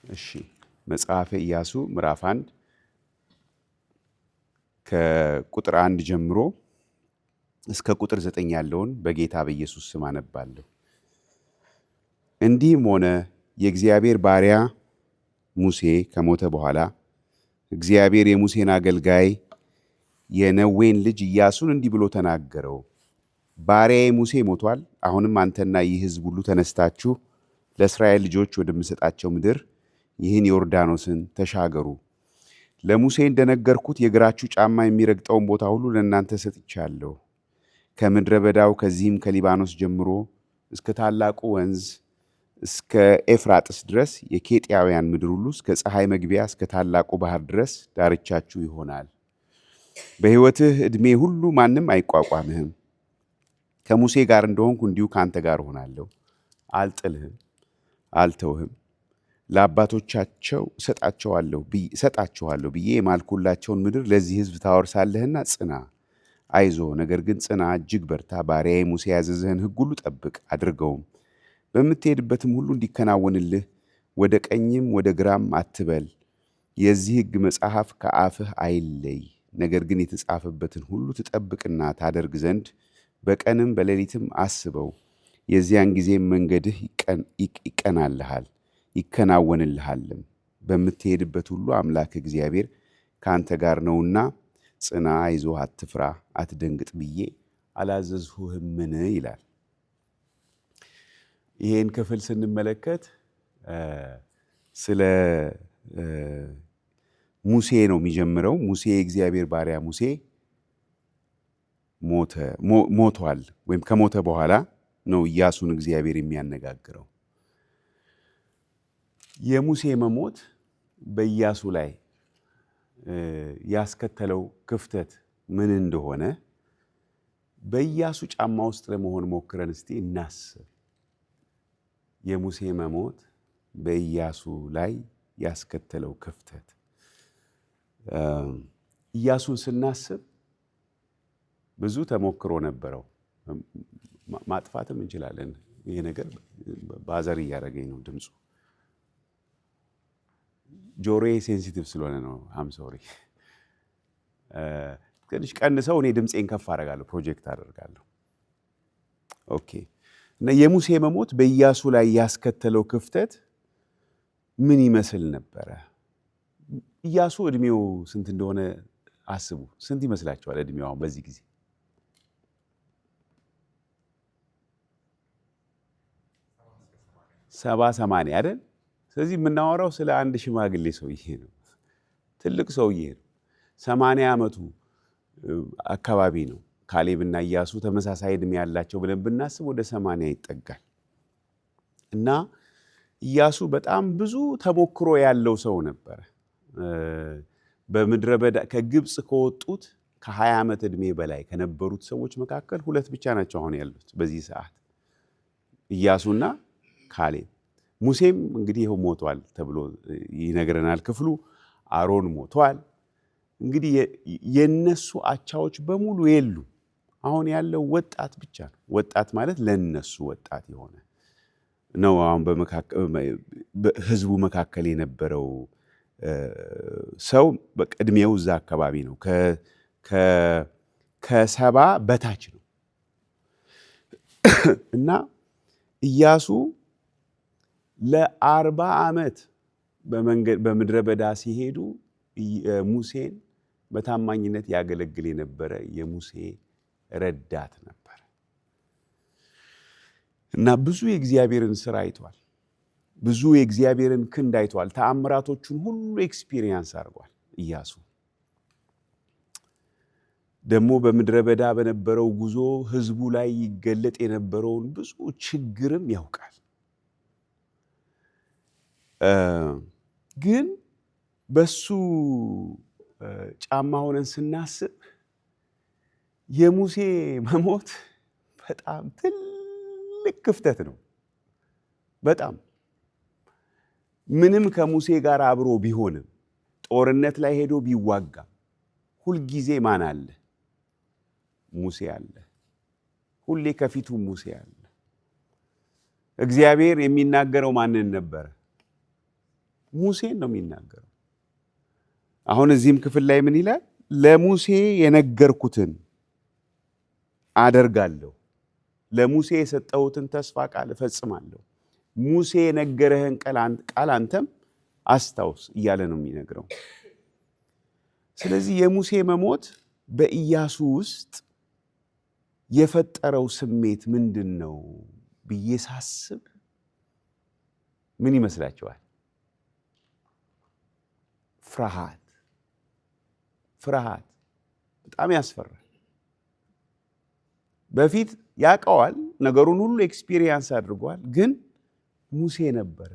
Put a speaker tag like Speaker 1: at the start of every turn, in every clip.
Speaker 1: እሺ መጽሐፈ ኢያሱ ምዕራፍ 1 ከቁጥር 1 ጀምሮ እስከ ቁጥር 9 ያለውን በጌታ በኢየሱስ ስም አነባለሁ። እንዲህም ሆነ የእግዚአብሔር ባሪያ ሙሴ ከሞተ በኋላ እግዚአብሔር የሙሴን አገልጋይ የነዌን ልጅ ኢያሱን እንዲህ ብሎ ተናገረው። ባሪያዬ ሙሴ ሞቷል። አሁንም አንተና ይህ ሕዝብ ሁሉ ተነስታችሁ ለእስራኤል ልጆች ወደምሰጣቸው ምድር ይህን ዮርዳኖስን ተሻገሩ። ለሙሴ እንደነገርኩት የእግራችሁ ጫማ የሚረግጠውን ቦታ ሁሉ ለእናንተ ሰጥቻለሁ። ከምድረ በዳው ከዚህም ከሊባኖስ ጀምሮ እስከ ታላቁ ወንዝ እስከ ኤፍራጥስ ድረስ የኬጢያውያን ምድር ሁሉ እስከ ፀሐይ መግቢያ እስከ ታላቁ ባህር ድረስ ዳርቻችሁ ይሆናል። በሕይወትህ ዕድሜ ሁሉ ማንም አይቋቋምህም። ከሙሴ ጋር እንደሆንኩ እንዲሁ ከአንተ ጋር እሆናለሁ። አልጥልህም፣ አልተውህም። ለአባቶቻቸው እሰጣቸዋለሁ ብዬ የማልኩላቸውን ምድር ለዚህ ሕዝብ ታወርሳለህና ጽና፣ አይዞ። ነገር ግን ጽና፣ እጅግ በርታ። ባሪያዬ ሙሴ ያዘዘህን ሕግ ሁሉ ጠብቅ አድርገውም። በምትሄድበትም ሁሉ እንዲከናወንልህ ወደ ቀኝም ወደ ግራም አትበል። የዚህ ሕግ መጽሐፍ ከአፍህ አይለይ። ነገር ግን የተጻፈበትን ሁሉ ትጠብቅና ታደርግ ዘንድ በቀንም በሌሊትም አስበው። የዚያን ጊዜም መንገድህ ይቀናልሃል ይከናወንልሃልም። በምትሄድበት ሁሉ አምላክ እግዚአብሔር ከአንተ ጋር ነውና ጽና፣ አይዞህ፣ አትፍራ፣ አትደንግጥ ብዬ አላዘዝሁህምን ይላል። ይሄን ክፍል ስንመለከት ስለ ሙሴ ነው የሚጀምረው። ሙሴ የእግዚአብሔር ባሪያ ሙሴ ሞቷል፣ ወይም ከሞተ በኋላ ነው ኢያሱን እግዚአብሔር የሚያነጋግረው። የሙሴ መሞት በኢያሱ ላይ ያስከተለው ክፍተት ምን እንደሆነ በኢያሱ ጫማ ውስጥ ለመሆን ሞክረን እስቲ እናስብ። የሙሴ መሞት በኢያሱ ላይ ያስከተለው ክፍተት ኢያሱን ስናስብ ብዙ ተሞክሮ ነበረው። ማጥፋትም እንችላለን። ይሄ ነገር ባዘር እያደረገኝ ነው ድምፁ። ጆሮዬ ሴንሲቲቭ ስለሆነ ነው። ሶሪ። ትንሽ ቀንሰው፣ እኔ ድምፄን ከፍ አደርጋለሁ፣ ፕሮጀክት አደርጋለሁ። ኦኬ። እና የሙሴ መሞት በኢያሱ ላይ ያስከተለው ክፍተት ምን ይመስል ነበረ? ኢያሱ እድሜው ስንት እንደሆነ አስቡ። ስንት ይመስላችኋል እድሜው አሁን በዚህ ጊዜ? 70-80 አይደል? ስለዚህ የምናወራው ስለ አንድ ሽማግሌ ሰውዬ ነው። ትልቅ ሰውዬ ነው። 80 ዓመቱ አካባቢ ነው። ካሌብና ኢያሱ ተመሳሳይ ዕድሜ ያላቸው ብለን ብናስብ ወደ 80 ይጠጋል። እና ኢያሱ በጣም ብዙ ተሞክሮ ያለው ሰው ነበረ። በምድረ በዳ ከግብፅ ከወጡት ከ20 ዓመት ዕድሜ በላይ ከነበሩት ሰዎች መካከል 2 ብቻ ናቸው አሁን ያሉት በዚህ ሰዓት፣ ኢያሱና ካሌብ። ሙሴም እንግዲህ ይኸው ሞቷል ተብሎ ይነግረናል ክፍሉ። አሮን ሞቷል። እንግዲህ የነሱ አቻዎች በሙሉ የሉ። አሁን ያለው ወጣት ብቻ ነው። ወጣት ማለት ለነሱ ወጣት የሆነ ነው። አሁን በህዝቡ መካከል የነበረው ሰው በቅድሜው እዛ አካባቢ ነው። ከሰባ በታች ነው። እና ኢያሱ ለ40 ዓመት በምድረ በዳ ሲሄዱ ሙሴን በታማኝነት ያገለግል የነበረ የሙሴ ረዳት ነበር። እና ብዙ የእግዚአብሔርን ስራ አይቷል። ብዙ የእግዚአብሔርን ክንድ አይቷል። ተአምራቶቹን ሁሉ ኤክስፒሪየንስ አድርጓል። ኢያሱ ደግሞ በምድረ በዳ በነበረው ጉዞ ህዝቡ ላይ ይገለጥ የነበረውን ብዙ ችግርም ያውቃል። ግን በሱ ጫማ ሆነን ስናስብ የሙሴ መሞት በጣም ትልቅ ክፍተት ነው። በጣም ምንም ከሙሴ ጋር አብሮ ቢሆንም ጦርነት ላይ ሄዶ ቢዋጋም ሁልጊዜ ማን አለ? ሙሴ አለ። ሁሌ ከፊቱ ሙሴ አለ። እግዚአብሔር የሚናገረው ማንን ነበረ? ሙሴን ነው የሚናገረው። አሁን እዚህም ክፍል ላይ ምን ይላል? ለሙሴ የነገርኩትን አደርጋለሁ፣ ለሙሴ የሰጠሁትን ተስፋ ቃል እፈጽማለሁ፣ ሙሴ የነገረህን ቃል አንተም አስታውስ እያለ ነው የሚነግረው። ስለዚህ የሙሴ መሞት በኢያሱ ውስጥ የፈጠረው ስሜት ምንድን ነው ብዬ ሳስብ ምን ይመስላችኋል? ፍርሃት በጣም ያስፈራል። በፊት ያውቀዋል፣ ነገሩን ሁሉ ኤክስፒሪየንስ አድርጓል። ግን ሙሴ ነበረ፣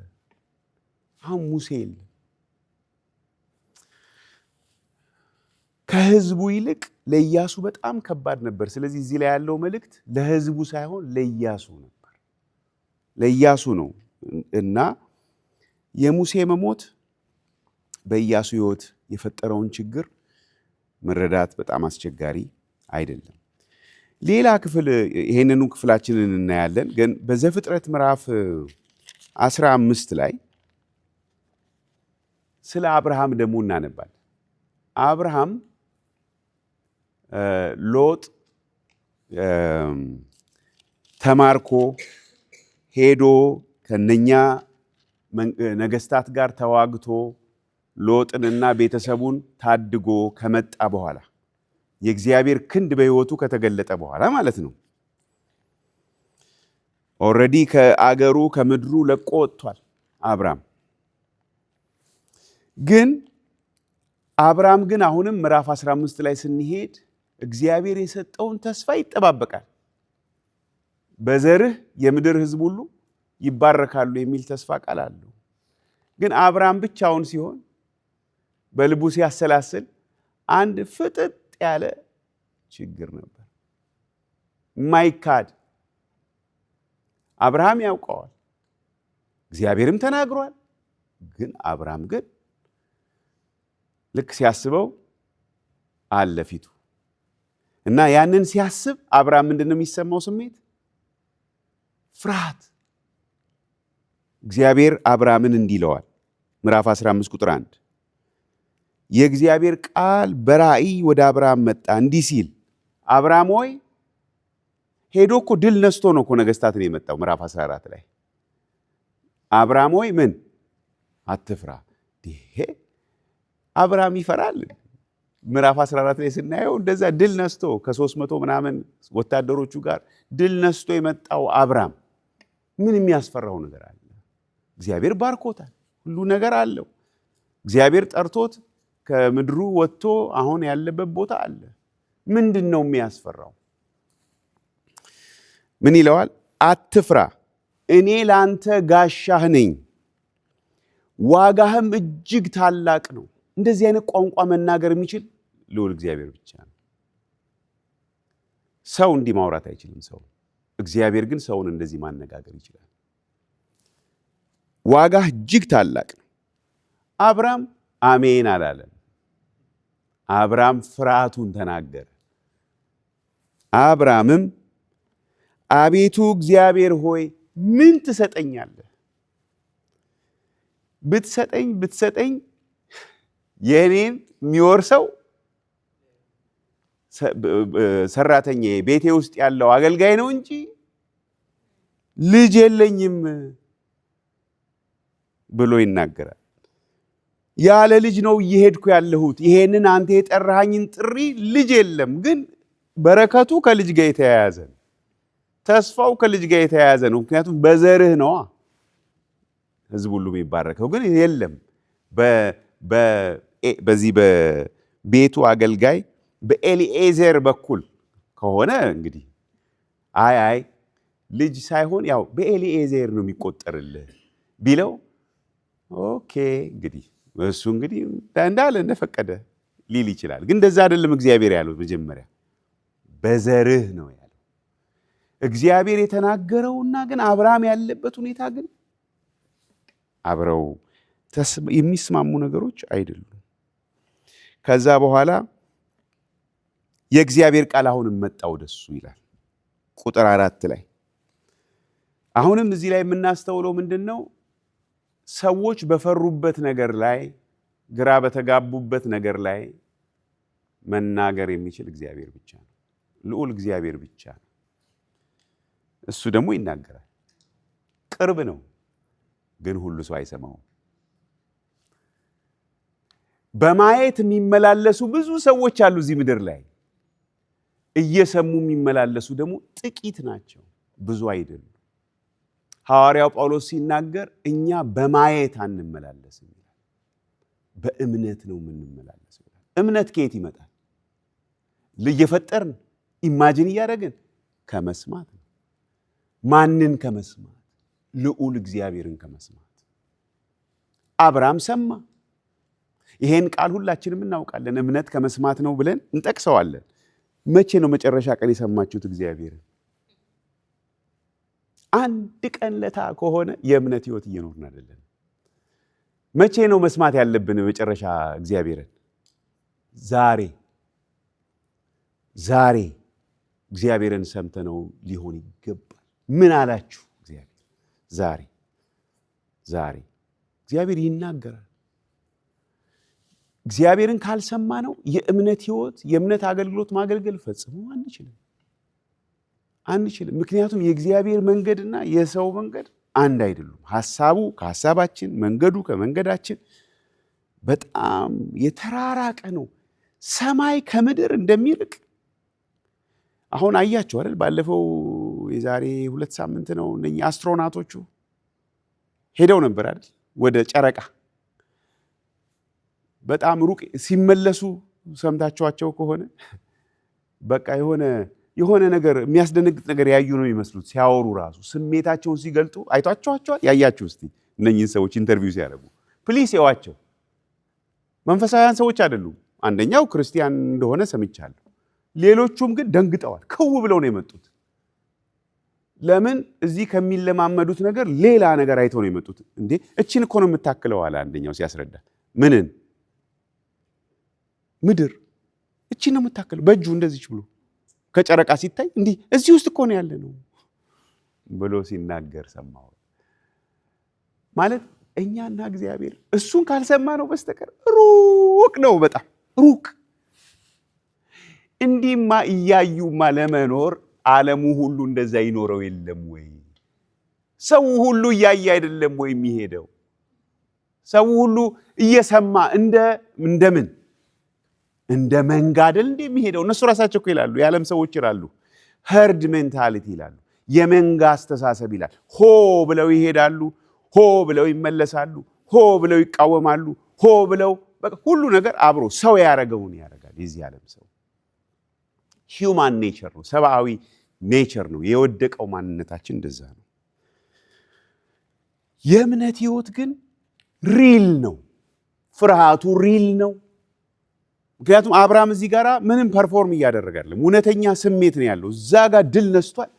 Speaker 1: አሁን ሙሴ የለም። ከህዝቡ ይልቅ ለኢያሱ በጣም ከባድ ነበር። ስለዚህ እዚህ ላይ ያለው መልእክት ለህዝቡ ሳይሆን ለኢያሱ ነበር፣ ለኢያሱ ነው። እና የሙሴ መሞት በኢያሱ ህይወት የፈጠረውን ችግር መረዳት በጣም አስቸጋሪ አይደለም። ሌላ ክፍል ይሄንኑ ክፍላችንን እናያለን። ግን በዘፍጥረት ምዕራፍ 15 ላይ ስለ አብርሃም ደግሞ እናነባለን። አብርሃም ሎጥ ተማርኮ ሄዶ ከነኛ ነገስታት ጋር ተዋግቶ ሎጥንና ቤተሰቡን ታድጎ ከመጣ በኋላ የእግዚአብሔር ክንድ በህይወቱ ከተገለጠ በኋላ ማለት ነው። ኦልሬዲ ከአገሩ ከምድሩ ለቆ ወጥቷል አብርሃም። አብርሃም ግን አሁንም ምዕራፍ 15 ላይ ስንሄድ እግዚአብሔር የሰጠውን ተስፋ ይጠባበቃል። በዘርህ የምድር ህዝብ ሁሉ ይባረካሉ የሚል ተስፋ ቃል አለው። ግን አብርሃም ብቻውን ሲሆን በልቡ ሲያሰላስል አንድ ፍጥጥ ያለ ችግር ነበር፣ የማይካድ አብርሃም ያውቀዋል፣ እግዚአብሔርም ተናግሯል። ግን አብርሃም ግን ልክ ሲያስበው አለ ፊቱ እና ያንን ሲያስብ አብርሃም ምንድነው የሚሰማው ስሜት? ፍርሃት። እግዚአብሔር አብርሃምን እንዲህ ይለዋል ምዕራፍ 15 ቁጥር 1 የእግዚአብሔር ቃል በራእይ ወደ አብርሃም መጣ እንዲህ ሲል፣ አብርሃም ሆይ፣ ሄዶ እኮ ድል ነስቶ ነው እኮ ነገስታትን የመጣው። ምዕራፍ 14 ላይ አብርሃም ሆይ ምን አትፍራ። ይሄ አብርሃም ይፈራል? ምዕራፍ 14 ላይ ስናየው እንደዛ ድል ነስቶ ከ300 ምናምን ወታደሮቹ ጋር ድል ነስቶ የመጣው አብርሃም ምን የሚያስፈራው ነገር አለ? እግዚአብሔር ባርኮታል፣ ሁሉ ነገር አለው። እግዚአብሔር ጠርቶት ከምድሩ ወጥቶ አሁን ያለበት ቦታ አለ። ምንድን ነው የሚያስፈራው? ምን ይለዋል? አትፍራ፣ እኔ ላንተ ጋሻህ ነኝ፣ ዋጋህም እጅግ ታላቅ ነው። እንደዚህ አይነት ቋንቋ መናገር የሚችል ልዑል እግዚአብሔር ብቻ ነው። ሰው እንዲህ ማውራት አይችልም ሰው። እግዚአብሔር ግን ሰውን እንደዚህ ማነጋገር ይችላል። ዋጋህ እጅግ ታላቅ ነው። አብርሃም አሜን አላለም። አብርሃም ፍርሃቱን ተናገረ። አብርሃምም አቤቱ እግዚአብሔር ሆይ ምን ትሰጠኛለህ? ብትሰጠኝ የኔን የሚወርሰው ሰራተኛዬ ቤቴ ውስጥ ያለው አገልጋይ ነው እንጂ ልጅ የለኝም ብሎ ይናገራል። ያለ ልጅ ነው እየሄድኩ ያለሁት። ይሄንን አንተ የጠራኸኝን ጥሪ ልጅ የለም፣ ግን በረከቱ ከልጅ ጋር የተያያዘ ነው። ተስፋው ከልጅ ጋር የተያያዘ ነው። ምክንያቱም በዘርህ ነዋ ህዝብ ሁሉ የሚባረከው። ግን የለም በዚህ በቤቱ አገልጋይ በኤሊኤዘር በኩል ከሆነ እንግዲህ አይ ልጅ ሳይሆን ያው በኤሊኤዘር ነው የሚቆጠርልህ ቢለው ኦኬ እንግዲህ እሱ እንግዲህ እንዳለ እንደፈቀደ ሊል ይችላል። ግን እንደዛ አይደለም እግዚአብሔር ያለው። መጀመሪያ በዘርህ ነው ያለው እግዚአብሔር የተናገረውና ግን አብርሃም ያለበት ሁኔታ ግን አብረው የሚስማሙ ነገሮች አይደሉም። ከዛ በኋላ የእግዚአብሔር ቃል አሁንም መጣ ወደሱ ይላል ቁጥር 4 ላይ። አሁንም እዚህ ላይ የምናስተውለው ምንድነው? ሰዎች በፈሩበት ነገር ላይ ግራ በተጋቡበት ነገር ላይ መናገር የሚችል እግዚአብሔር ብቻ ነው። ልዑል እግዚአብሔር ብቻ ነው። እሱ ደግሞ ይናገራል። ቅርብ ነው፣ ግን ሁሉ ሰው አይሰማውም። በማየት የሚመላለሱ ብዙ ሰዎች አሉ እዚህ ምድር ላይ። እየሰሙ የሚመላለሱ ደግሞ ጥቂት ናቸው፣ ብዙ አይደሉም። ሐዋርያው ጳውሎስ ሲናገር እኛ በማየት አንመላለስም ይላል፣ በእምነት ነው የምንመላለሰው ይላል። እምነት ከየት ይመጣል? እየፈጠርን ኢማጂን እያደረግን ከመስማት ነው። ማንን ከመስማት? ልዑል እግዚአብሔርን ከመስማት። አብርሃም ሰማ። ይሄን ቃል ሁላችንም እናውቃለን። እምነት ከመስማት ነው ብለን እንጠቅሰዋለን። መቼ ነው መጨረሻ ቀን የሰማችሁት እግዚአብሔርን? አንድ ቀን ለታ ከሆነ የእምነት ህይወት እየኖርን አይደለም። መቼ ነው መስማት ያለብን መጨረሻ እግዚአብሔርን? ዛሬ እግዚአብሔርን ሰምተነው ሊሆን ይገባል። ምን አላችሁ እግዚአብሔር? ዛሬ እግዚአብሔር ይናገራል። እግዚአብሔርን ካልሰማ ነው የእምነት ህይወት የእምነት አገልግሎት ማገልገል ፈጽሞ አንችልም። ምክንያቱም የእግዚአብሔር መንገድና የሰው መንገድ አንድ አይደሉም። ሐሳቡ ከሐሳባችን፣ መንገዱ ከመንገዳችን በጣም የተራራቀ ነው። ሰማይ ከምድር እንደሚርቅ አሁን አያችሁ አይደል? ባለፈው የዛሬ 2 ሳምንት ነው እነኚህ አስትሮናቶቹ ሄደው ነበር አይደል ወደ ጨረቃ። በጣም ሩቅ ሲመለሱ ሰምታችኋቸው ከሆነ በቃ የሆነ ነገር የሚያስደነግጥ ነገር ያዩ ነው የሚመስሉት። ሲያወሩ ራሱ ስሜታቸውን ሲገልጡ አይቷቸዋል። ያያችሁ እስቲ እነኚህን ሰዎች ኢንተርቪው ሲያደርጉ ፕሊስ ያዋቸው። መንፈሳውያን ሰዎች አይደሉም። አንደኛው ክርስቲያን እንደሆነ ሰምቻለሁ። ሌሎቹም ግን ደንግጠዋል። ክው ብለው ነው የመጡት። ለምን? እዚህ ከሚለማመዱት ነገር ሌላ ነገር አይተው ነው የመጡት። እንዴ እቺን እኮ ነው የምታክለው አለ አንደኛው ሲያስረዳ። ምንን? ምድር እቺን ነው የምታክለው በእጁ እንደዚች ብሎ ከጨረቃ ሲታይ እንዲህ እዚህ ውስጥ እኮ ነው ያለ ነው ብሎ ሲናገር ሰማሁ። ማለት እኛና እግዚአብሔር እሱን ካልሰማ ነው በስተቀር ሩቅ ነው፣ በጣም ሩቅ። እንዲህማ እያዩማ ለመኖር ዓለሙ ሁሉ እንደዛ ይኖረው የለም ወይ? ሰው ሁሉ እያየ አይደለም ወይ የሚሄደው? ሰው ሁሉ እየሰማ እንደምን እንደ መንጋ አይደል እንደ የሚሄደው? እነሱ ራሳቸው እኮ ይላሉ፣ የዓለም ሰዎች ይላሉ፣ ሄርድ ሜንታሊቲ ይላሉ፣ የመንጋ አስተሳሰብ ይላል። ሆ ብለው ይሄዳሉ፣ ሆ ብለው ይመለሳሉ፣ ሆ ብለው ይቃወማሉ፣ ሆ ብለው በቃ ሁሉ ነገር አብሮ ሰው ያደረገውን ያደርጋል። የዚህ ዓለም ሰው ሂውማን ኔቸር ነው፣ ሰብአዊ ኔቸር ነው። የወደቀው ማንነታችን እንደዛ ነው። የእምነት ህይወት ግን ሪል ነው። ፍርሃቱ ሪል ነው። ምክንያቱም አብርሃም እዚህ ጋር ምንም ፐርፎርም እያደረገ አይደለም። እውነተኛ ስሜት ነው ያለው። እዛ ጋር ድል ነስቷል።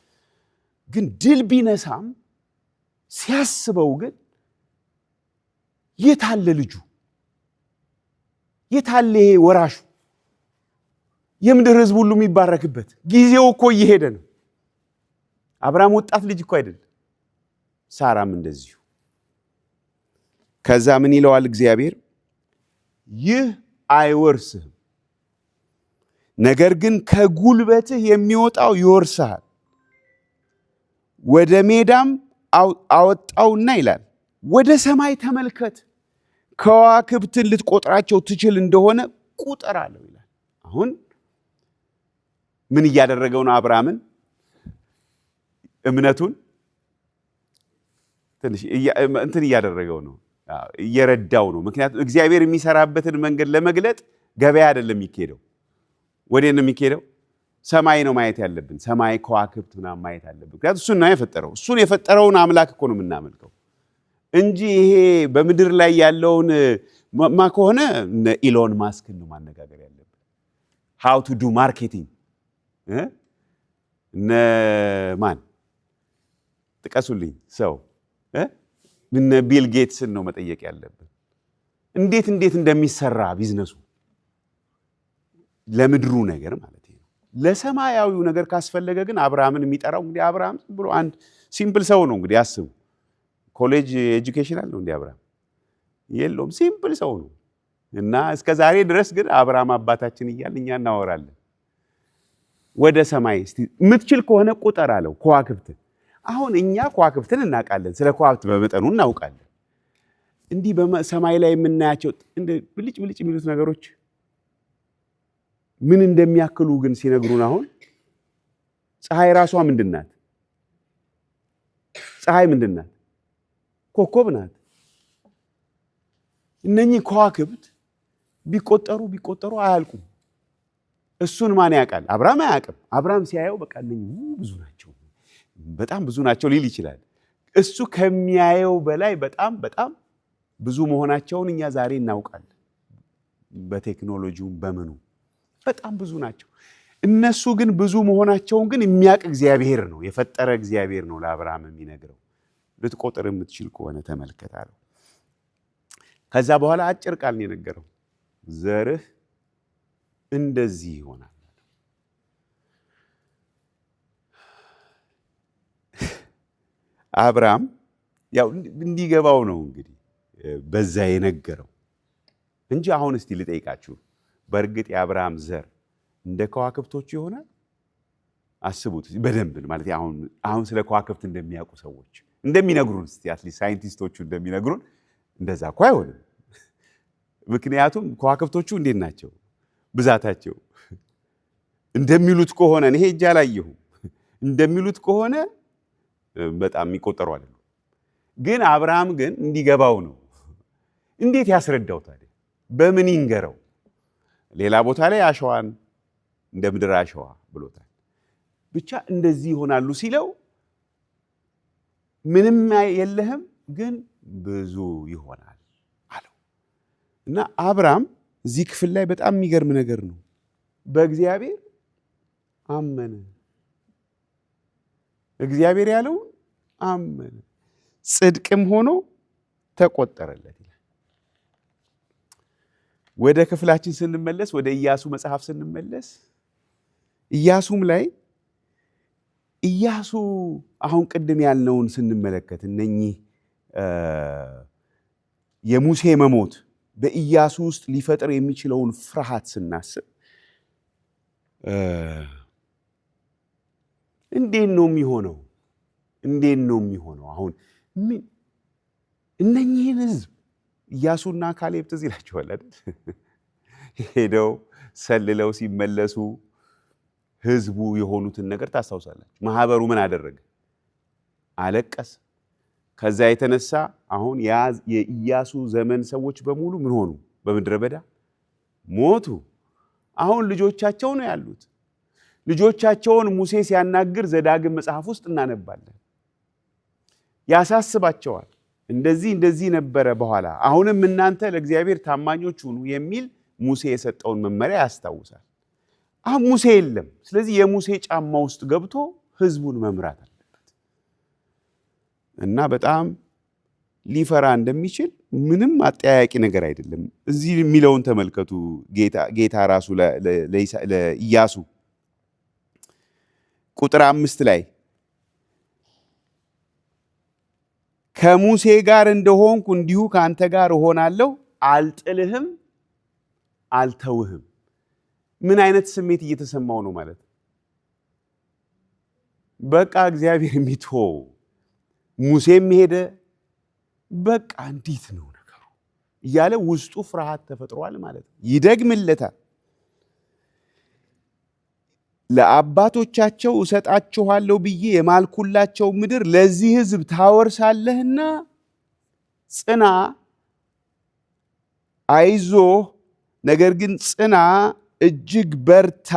Speaker 1: ግን ድል ቢነሳም ሲያስበው ግን የታለ ልጁ? የታለ ይሄ ወራሹ? የምድር ህዝብ ሁሉ የሚባረክበት ጊዜው እኮ እየሄደ ነው። አብርሃም ወጣት ልጅ እኮ አይደለም። ሳራም እንደዚሁ። ከዛ ምን ይለዋል እግዚአብሔር? ይህ አይወርስህም፣ ነገር ግን ከጉልበትህ የሚወጣው ይወርስሃል። ወደ ሜዳም አወጣውና ይላል ወደ ሰማይ ተመልከት፣ ከዋክብትን ልትቆጥራቸው ትችል እንደሆነ ቁጠር አለው ይላል። አሁን ምን እያደረገው ነው? አብርሃምን እምነቱን ትንሽ እንትን እያደረገው ነው፣ እየረዳው ነው። ምክንያቱም እግዚአብሔር የሚሰራበትን መንገድ ለመግለጥ ገበያ አይደለም የሚካሄደው። ወዴት ነው የሚካሄደው? ሰማይ ነው ማየት ያለብን። ሰማይ ከዋክብት ምናምን ማየት አለብን። ምክንያቱም እሱን ነው የፈጠረው። እሱን የፈጠረውን አምላክ እኮ ነው የምናመልከው እንጂ ይሄ በምድር ላይ ያለውን ከሆነ ኢሎን ማስክን ነው ማነጋገር ያለብን። ሃው ቱ ዱ ማርኬቲንግ እነ ማን ጥቀሱልኝ ሰው እነ ቢል ጌትስን ነው መጠየቅ ያለብን። እንዴት እንደሚሰራ ቢዝነሱ ለምድሩ ነገር ማለት ነው። ለሰማያዊው ነገር ካስፈለገ ግን አብርሃምን የሚጠራው እንግዲህ አብርሃም ብሎ አንድ ሲምፕል ሰው ነው እንግዲህ አስቡ። ኮሌጅ ኤጁኬሽን አለው እንዴ አብርሃም? የለውም። ሲምፕል ሰው ነው። እና እስከ ዛሬ ድረስ ግን አብርሃም አባታችን እያልን እኛ እናወራለን። ወደ ሰማይ እስቲ የምትችል ከሆነ ቁጠር አለው ከዋክብትን። አሁን እኛ ከዋክብትን እናውቃለን፣ ስለ ከዋክብት በመጠኑ እናውቃለን። እንዲህ በሰማይ ላይ የምናያቸው እንደ ብልጭ ብልጭ የሚሉት ነገሮች ምን እንደሚያክሉ ግን ሲነግሩን፣ አሁን ፀሐይ ራሷ ምንድን ናት? ፀሐይ ምንድን ናት? ኮከብ ናት። እነኚህ ከዋክብት ቢቆጠሩ አያልቁም። እሱን ማን ያውቃል? አብርሃም አያውቅም። አብርሃም ሲያየው በቃ እነኚህ ብዙ ናቸው፣ በጣም ብዙ ናቸው ሊል ይችላል። እሱ ከሚያየው በላይ በጣም በጣም ብዙ መሆናቸውን እኛ ዛሬ እናውቃለን። በቴክኖሎጂው በምኑ በጣም ብዙ ናቸው። እነሱ ግን ብዙ መሆናቸውን ግን የሚያውቅ እግዚአብሔር ነው፣ የፈጠረ እግዚአብሔር ነው ለአብርሃም የሚነግረው። ልትቆጥር የምትችል ከሆነ ተመልከት አለው። ከዛ በኋላ አጭር ቃል ነው የነገረው፣ ዘርህ እንደዚህ ይሆናል። አብርሃም ያው እንዲገባው ነው እንግዲህ በዛ የነገረው እንጂ አሁን እስቲ ልጠይቃችሁ፣ በእርግጥ የአብርሃም ዘር እንደ ከዋክብቶቹ ይሆናል? አስቡት በደንብ ማለት አሁን ስለ ከዋክብት እንደሚያውቁ ሰዎች እንደሚነግሩን፣ እስቲ አትሊስት ሳይንቲስቶቹ እንደሚነግሩን እንደዛ እኮ አይሆንም። ምክንያቱም ከዋክብቶቹ እንዴት ናቸው? ብዛታቸው እንደሚሉት ከሆነ እኔ ሄጄ አላየሁም፣ እንደሚሉት ከሆነ በጣም የሚቆጠሩ አይደሉም። ግን አብርሃም ግን እንዲገባው ነው። እንዴት ያስረዳው ታዲያ? በምን ይንገረው? ሌላ ቦታ ላይ አሸዋን እንደ ምድር አሸዋ ብሎታል። ብቻ እንደዚህ ይሆናሉ ሲለው ምንም የለህም ግን ብዙ ይሆናል አለው። እና አብርሃም እዚህ ክፍል ላይ በጣም የሚገርም ነገር ነው። በእግዚአብሔር አመነ። እግዚአብሔር ያለውን አመነ፣ ጽድቅም ሆኖ ተቆጠረለት ይላል። ወደ ክፍላችን ስንመለስ፣ ወደ ኢያሱ መጽሐፍ ስንመለስ ኢያሱም ላይ ኢያሱ አሁን ቅድም ያልነውን ስንመለከት እነኚህ የሙሴ መሞት በኢያሱ ውስጥ ሊፈጥር የሚችለውን ፍርሃት ስናስብ እንዴት ነው የሚሆነው? እንዴት ነው የሚሆነው? አሁን እነኚህን ህዝብ ኢያሱና ካሌብ ትዝ ይላችኋል አይደል? ሄደው ሰልለው ሲመለሱ ህዝቡ የሆኑትን ነገር ታስታውሳላችሁ። ማህበሩ ምን አደረገ? አለቀሰ። ከዛ የተነሳ አሁን የኢያሱ ዘመን ሰዎች በሙሉ ምን ሆኑ? በምድረ በዳ ሞቱ። አሁን ልጆቻቸው ነው ያሉት። ልጆቻቸውን ሙሴ ሲያናግር ዘዳግም መጽሐፍ ውስጥ እናነባለን። ያሳስባቸዋል። እንደዚህ ነበረ በኋላ፣ አሁንም እናንተ ለእግዚአብሔር ታማኞች ሁኑ የሚል ሙሴ የሰጠውን መመሪያ ያስታውሳል። አሁን ሙሴ የለም። ስለዚህ የሙሴ ጫማ ውስጥ ገብቶ ህዝቡን መምራት አለበት እና በጣም ሊፈራ እንደሚችል ምንም አጠያያቂ ነገር አይደለም። እዚህ የሚለውን ተመልከቱ። ጌታ ራሱ ለኢያሱ ቁጥር 5 ላይ ከሙሴ ጋር እንደሆንኩ እንዲሁ ከአንተ ጋር እሆናለሁ፣ አልጥልህም፣ አልተውህም። ምን አይነት ስሜት እየተሰማው ነው ማለት? በቃ እግዚአብሔር የሚተወው ሙሴም ሄደ፣ በቃ እንዴት ነው ነገሩ እያለ ውስጡ ፍርሃት ተፈጥሯል ማለት ነው። ይደግምለታል። ለአባቶቻቸው እሰጣችኋለሁ ብዬ የማልኩላቸው ምድር ለዚህ ህዝብ ታወርሳለህና ጽና፣ አይዞህ፣ ነገር ግን ጽና፣ እጅግ በርታ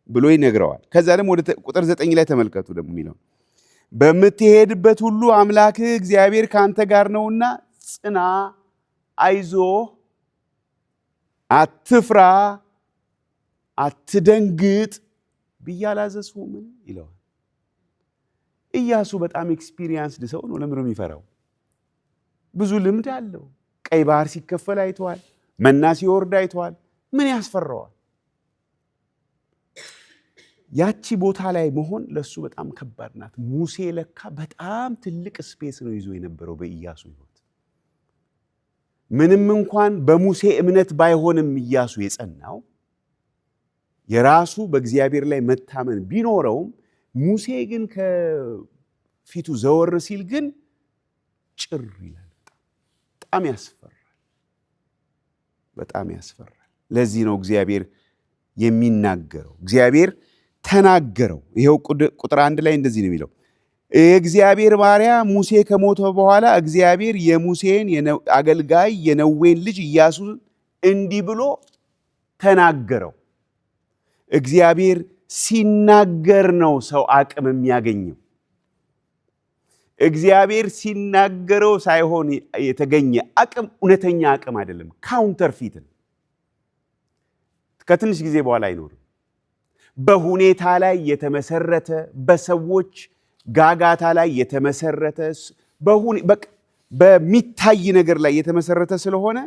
Speaker 1: ብሎ ይነግረዋል። ከዛ ደግሞ ወደ ቁጥር 9 ላይ ተመልከቱ። ደግሞ የሚለው በምትሄድበት ሁሉ አምላክህ እግዚአብሔር ካንተ ጋር ነውና ጽና፣ አይዞህ፣ አትፍራ፣ አትደንግጥ ብዬ አላዘዝሁምን ይለዋል። ኢያሱ በጣም ኤክስፒሪየንስድ ሰው ነው። ለምን ነው የሚፈራው? ብዙ ልምድ አለው። ቀይ ባህር ሲከፈል አይተዋል። መና ሲወርድ አይተዋል። ምን ያስፈራዋል? ያቺ ቦታ ላይ መሆን ለሱ በጣም ከባድ ናት። ሙሴ ለካ በጣም ትልቅ ስፔስ ነው ይዞ የነበረው በኢያሱ ሕይወት። ምንም እንኳን በሙሴ እምነት ባይሆንም ኢያሱ የጸናው የራሱ በእግዚአብሔር ላይ መታመን ቢኖረውም ሙሴ ግን ከፊቱ ዘወር ሲል ግን ጭር ይላል። በጣም ያስፈራል፣ በጣም ያስፈራል። ለዚህ ነው እግዚአብሔር የሚናገረው። እግዚአብሔር ተናገረው። ይሄው ቁጥር 1 ላይ እንደዚህ ነው የሚለው፣ የእግዚአብሔር ባሪያ ሙሴ ከሞተ በኋላ እግዚአብሔር የሙሴን አገልጋይ የነዌን ልጅ ኢያሱን እንዲህ ብሎ ተናገረው። እግዚአብሔር ሲናገር ነው ሰው አቅም የሚያገኘው። እግዚአብሔር ሲናገረው ሳይሆን የተገኘ አቅም እውነተኛ አቅም አይደለም፣ ካውንተርፊት ነው። ከትንሽ ጊዜ በኋላ አይኖርም። በሁኔታ ላይ የተመሰረተ፣ በሰዎች ጋጋታ ላይ የተመሰረተ፣ በሚታይ ነገር ላይ የተመሰረተ ስለሆነ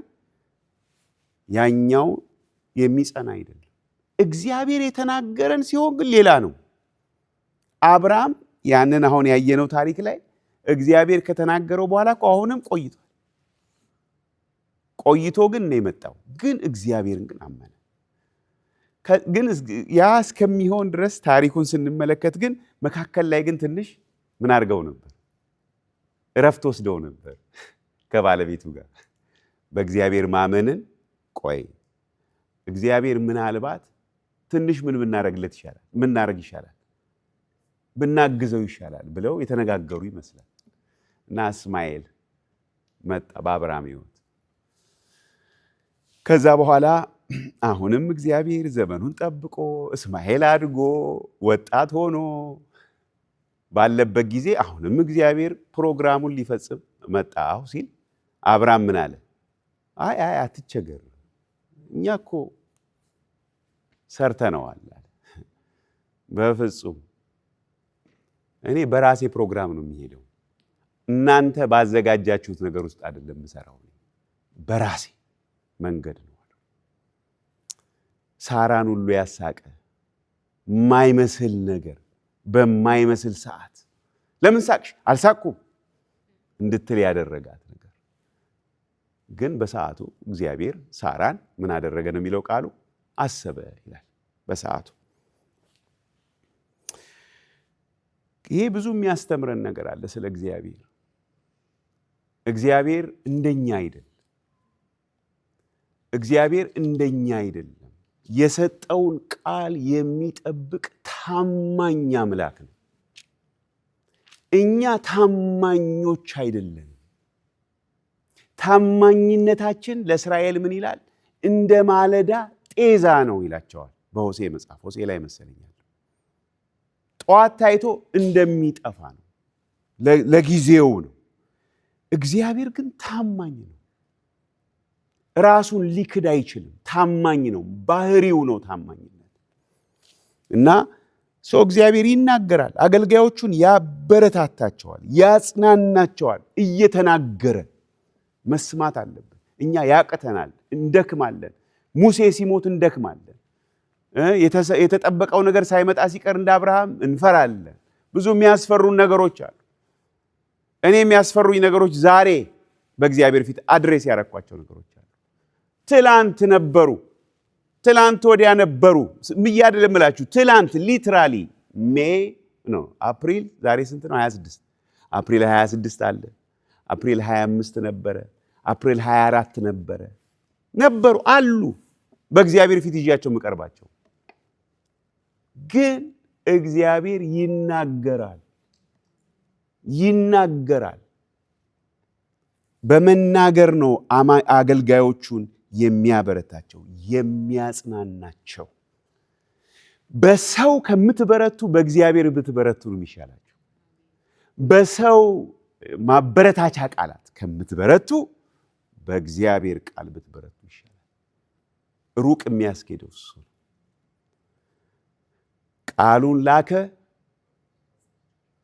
Speaker 1: ያኛው የሚጸና አይደለም። እግዚአብሔር የተናገረን ሲሆን ግን ሌላ ነው። አብርሃም ያንን አሁን ያየነው ታሪክ ላይ እግዚአብሔር ከተናገረው በኋላ አሁንም ቆይቶ ግን ነው የመጣው። ግን እግዚአብሔርን ግን አመነ። ግን ያ እስከሚሆን ድረስ ታሪኩን ስንመለከት ግን መካከል ላይ ግን ትንሽ ምን አድርገው ነበር? እረፍት ወስደው ነበር ከባለቤቱ ጋር በእግዚአብሔር ማመንን። ቆይ እግዚአብሔር ምናልባት ትንሽ ምን ብናረግለት ይሻላል፣ ምናረግ ይሻላል፣ ብናግዘው ይሻላል ብለው የተነጋገሩ ይመስላል። እና እስማኤል መጣ በአብርሃም ሕይወት። ከዛ በኋላ አሁንም እግዚአብሔር ዘመኑን ጠብቆ እስማኤል አድጎ ወጣት ሆኖ ባለበት ጊዜ አሁንም እግዚአብሔር ፕሮግራሙን ሊፈጽም መጣሁ ሲል አብርሃም ምን አለ? አይ አትቸገር፣ እኛ እኮ ሰርተነዋል። በፍጹም እኔ በራሴ ፕሮግራም ነው የሚሄደው፣ እናንተ ባዘጋጃችሁት ነገር ውስጥ አይደለም የምሰራው፣ በራሴ መንገድ ነው። ሳራን ሁሉ ያሳቀ የማይመስል ነገር በማይመስል ሰዓት ለምን ሳቅሽ? አልሳቅኩም እንድትል ያደረጋት ነገር ግን በሰዓቱ እግዚአብሔር ሳራን ምን አደረገ ነው የሚለው ቃሉ? አሰበ ይላል በሰዓቱ። ይሄ ብዙ የሚያስተምረን ነገር አለ ስለ እግዚአብሔር። እግዚአብሔር እንደኛ አይደለም። እግዚአብሔር እንደኛ አይደለም። የሰጠውን ቃል የሚጠብቅ ታማኝ አምላክ ነው። እኛ ታማኞች አይደለም። ታማኝነታችን ለእስራኤል ምን ይላል? እንደ ማለዳ ጤዛ ነው ይላቸዋል በሆሴ መጽሐፍ። ሆሴ ላይ መሰለኛል። ጠዋት ታይቶ እንደሚጠፋ ነው፣ ለጊዜው ነው። እግዚአብሔር ግን ታማኝ ነው። ራሱን ሊክድ አይችልም። ታማኝ ነው፣ ባህሪው ነው ታማኝነት። እና ሰው እግዚአብሔር ይናገራል፣ አገልጋዮቹን ያበረታታቸዋል፣ ያጽናናቸዋል። እየተናገረ መስማት አለብን። እኛ ያቅተናል፣ እንደክማለን። ሙሴ ሲሞት እንደክማለን። የተጠበቀው ነገር ሳይመጣ ሲቀር እንደ አብርሃም እንፈራለን። ብዙ የሚያስፈሩን ነገሮች አሉ። እኔ የሚያስፈሩኝ ነገሮች ዛሬ በእግዚአብሔር ፊት አድሬስ ያረኳቸው ነገሮች አሉ። ትላንት ነበሩ፣ ትላንት ወዲያ ነበሩ። ምያደለም እላችሁ ትላንት ሊትራሊ ሜይ ነው አፕሪል፣ ዛሬ ስንት ነው? 26 አፕሪል 26 አለ። አፕሪል 25 ነበረ፣ አፕሪል 24 ነበረ፣ ነበሩ አሉ በእግዚአብሔር ፊት ይዣቸው የምቀርባቸው። ግን እግዚአብሔር ይናገራል። በመናገር ነው አገልጋዮቹን የሚያበረታቸው፣ የሚያጽናናቸው። በሰው ከምትበረቱ በእግዚአብሔር ብትበረቱ ነው የሚሻላቸው። በሰው ማበረታቻ ቃላት ከምትበረቱ በእግዚአብሔር ቃል ብትበረቱ ይሻላል። ሩቅ የሚያስኬደው እሱ። ቃሉን ላከ፣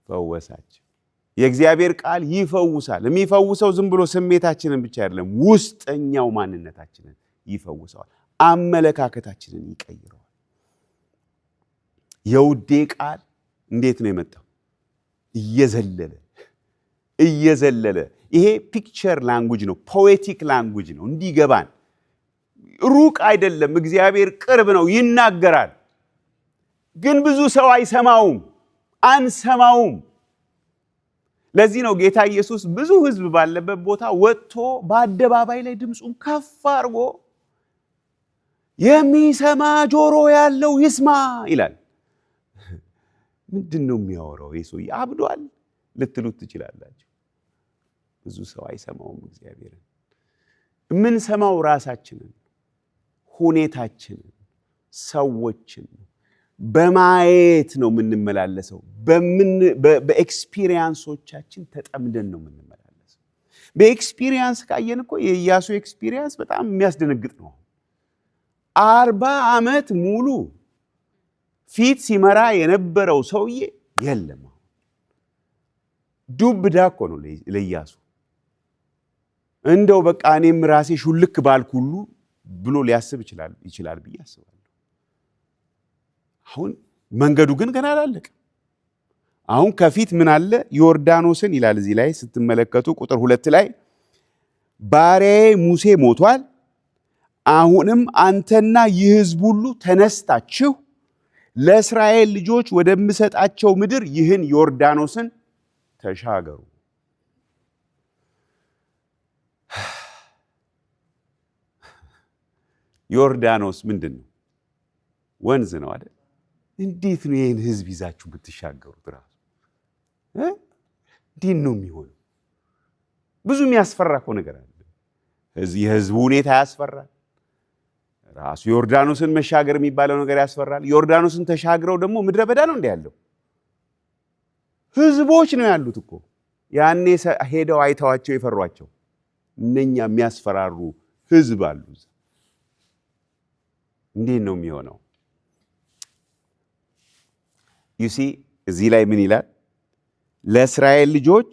Speaker 1: ፈወሳቸው። የእግዚአብሔር ቃል ይፈውሳል። የሚፈውሰው ዝም ብሎ ስሜታችንን ብቻ አይደለም፣ ውስጠኛው ማንነታችንን ይፈውሰዋል። አመለካከታችንን ይቀይረዋል። የውዴ ቃል እንዴት ነው የመጣው? እየዘለለ ይሄ ፒክቸር ላንጉጅ ነው፣ ፖኤቲክ ላንጉጅ ነው። እንዲገባን ሩቅ አይደለም፣ እግዚአብሔር ቅርብ ነው፣ ይናገራል። ግን ብዙ ሰው አይሰማውም፣ አንሰማውም። ለዚህ ነው ጌታ ኢየሱስ ብዙ ሕዝብ ባለበት ቦታ ወጥቶ በአደባባይ ላይ ድምፁን ከፍ አድርጎ የሚሰማ ጆሮ ያለው ይስማ ይላል። ምንድን ነው የሚያወራው? ይሄ ሰውዬ አብዷል ልትሉት ትችላላችሁ። ብዙ ሰው አይሰማውም እግዚአብሔርን። የምንሰማው ራሳችንን፣ ሁኔታችንን፣ ሰዎችን በማየት ነው የምንመላለሰው። በኤክስፒሪየንሶቻችን ተጠምደን ነው የምንመላለሰው። በኤክስፒሪየንስ ካየን እኮ የኢያሱ ኤክስፒሪየንስ በጣም የሚያስደነግጥ ነው። 40 ዓመት ሙሉ ፊት ሲመራ የነበረው ሰውዬ የለም። ዱብዳ እኮ ነው ለኢያሱ። እንደው በቃ እኔም ራሴ ሹልክ ባልኩ ሁሉ ብሎ ሊያስብ ይችላል ብዬ አስባለሁ። አሁን መንገዱ ግን ገና አላለቀም። አሁን ከፊት ምን አለ? ዮርዳኖስን ይላል እዚህ ላይ ስትመለከቱ ቁጥር 2 ላይ ባሪያዬ ሙሴ ሞቷል። አሁንም አንተና ይህ ሕዝብ ሁሉ ተነስታችሁ ለእስራኤል ልጆች ወደምሰጣቸው ምድር ይህን ዮርዳኖስን ተሻገሩ። ዮርዳኖስ ምንድን ነው? ወንዝ ነው አይደል? እንዴት ነው ይህን ሕዝብ ይዛችሁ ብትሻገሩት? ራሱ እንዴት ነው የሚሆነው? ብዙ የሚያስፈራ እኮ ነገር አለ። የሕዝቡ ሁኔታ ያስፈራል። ራሱ ዮርዳኖስን መሻገር የሚባለው ነገር ያስፈራል። ዮርዳኖስን ተሻግረው ደግሞ ምድረ በዳ ነው እንደ ያለው ሕዝቦች ነው ያሉት እኮ ያኔ ሄደው አይተዋቸው የፈሯቸው እነኛ የሚያስፈራሩ ሕዝብ አሉ። እንዴት ነው የሚሆነው? ዩሲ እዚህ ላይ ምን ይላል? ለእስራኤል ልጆች